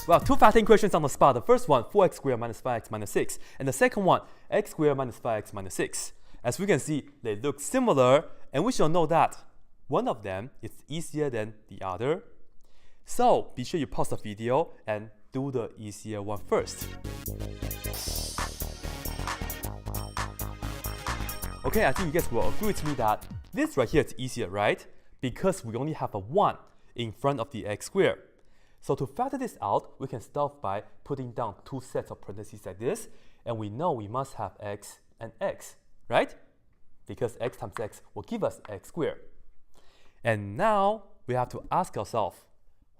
Well, two factoring questions on the spot. The first one, 4x squared minus 5x minus 6. And the second one, x squared minus 5x minus 6. As we can see, they look similar, and we shall know that one of them is easier than the other. So be sure you pause the video and do the easier one first. Okay, I think you guys will agree with me that this right here is easier, right? Because we only have a 1 in front of the x squared. So to factor this out, we can start by putting down two sets of parentheses like this, and we know we must have x and x, right? Because x times x will give us x squared. And now we have to ask ourselves,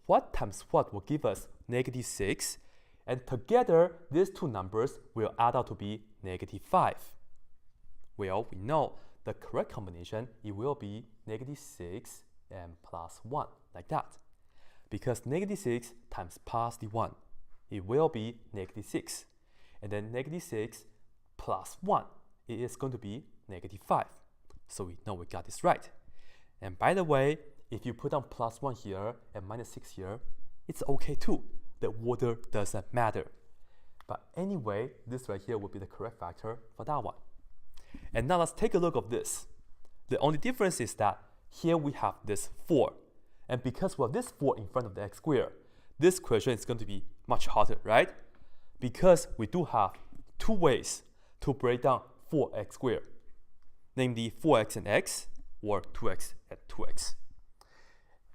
what times what will give us negative 6? And together, these two numbers will add out to be negative 5. Well, we know the correct combination, it will be negative 6 and plus 1, like that. Because negative 6 times positive 1, it will be negative 6. And then negative 6 plus 1, it is going to be negative 5. So we know we got this right. And by the way, if you put down plus 1 here and minus 6 here, it's okay too. The order doesn't matter. But anyway, this right here will be the correct factor for that one. And now let's take a look at this. The only difference is that here we have this 4. And because we have this 4 in front of the x squared, this question is going to be much harder, right? Because we do have two ways to break down 4x squared, namely 4x and x, or 2x and 2x.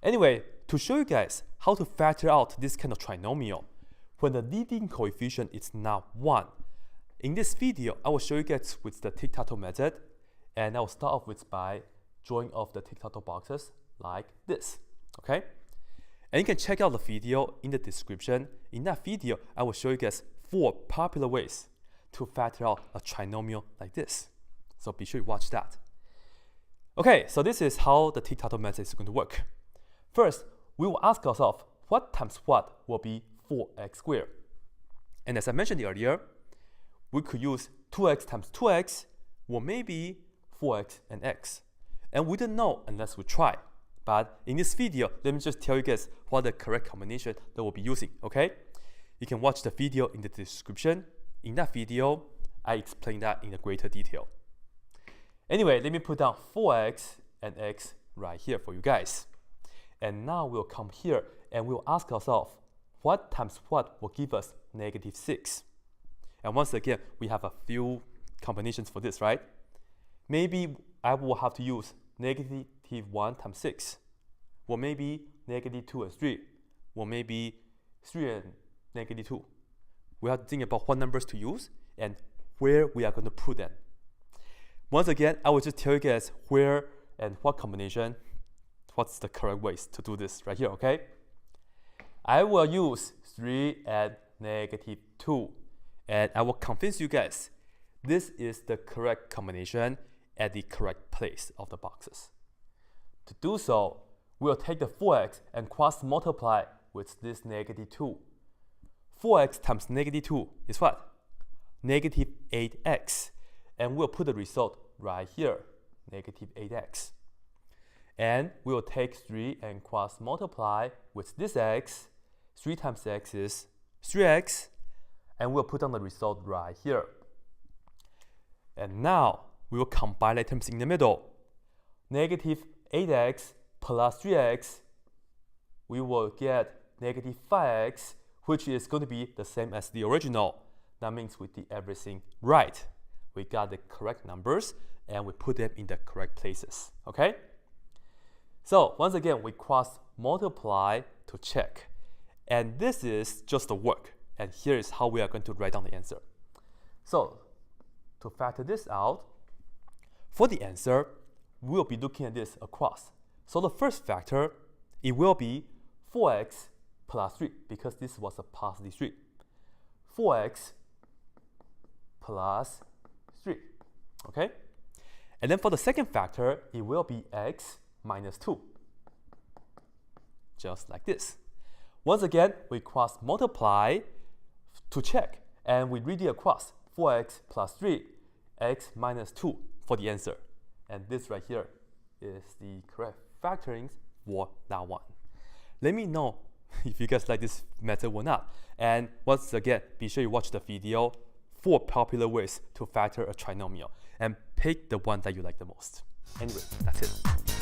Anyway, to show you guys how to factor out this kind of trinomial, when the leading coefficient is not 1, in this video, I will show you guys with the tic-tac-toe method, and I will start off with by drawing off the tic-tac-toe boxes like this. Okay, and you can check out the video in the description. In that video, I will show you guys 4 popular ways to factor out a trinomial like this. So be sure you watch that. Okay, so this is how the tic-tac-toe method is going to work. First, we will ask ourselves, what times what will be 4x squared? And as I mentioned earlier, we could use 2x times 2x, or maybe 4x and x. And we don't know unless we try. But in this video, let me just tell you guys what the correct combination that we'll be using, okay? You can watch the video in the description. In that video, I explain that in a greater detail. Anyway, let me put down 4x and x right here for you guys. And now we'll come here and we'll ask ourselves, what times what will give us negative 6? And once again, we have a few combinations for this, right? Maybe I will have to use negative 1 times 6, or maybe negative 2 and 3, or maybe 3 and negative 2. We have to think about what numbers to use and where we are going to put them. Once again, I will just tell you guys where and what combination, what's the correct ways to do this right here, okay? I will use 3 and negative 2, and I will convince you guys this is the correct combination at the correct place of the boxes. To do so, we'll take the 4x and cross multiply with this negative 2. 4x times negative 2 is what? Negative 8x. And we'll put the result right here, negative 8x. And we'll take 3 and cross multiply with this x. 3 times x is 3x. And we'll put down the result right here. And now, we will combine items in the middle. Negative 8x plus 3x, we will get negative 5x, which is going to be the same as the original. That means we did everything right. We got the correct numbers, and we put them in the correct places, okay? So once again, we cross multiply to check. And this is just the work. And here is how we are going to write down the answer. So to factor this out, for the answer, we'll be looking at this across. So the first factor, it will be 4x plus 3, because this was a positive 3. 4x plus 3, okay? And then for the second factor, it will be x minus 2, just like this. Once again, we cross multiply to check, and we read it across, 4x plus 3, x minus 2 for the answer. And this right here is the correct factorings for that one. Let me know if you guys like this method or not. And once again, be sure you watch the video 4 popular ways to factor a trinomial and pick the one that you like the most. Anyway, that's it.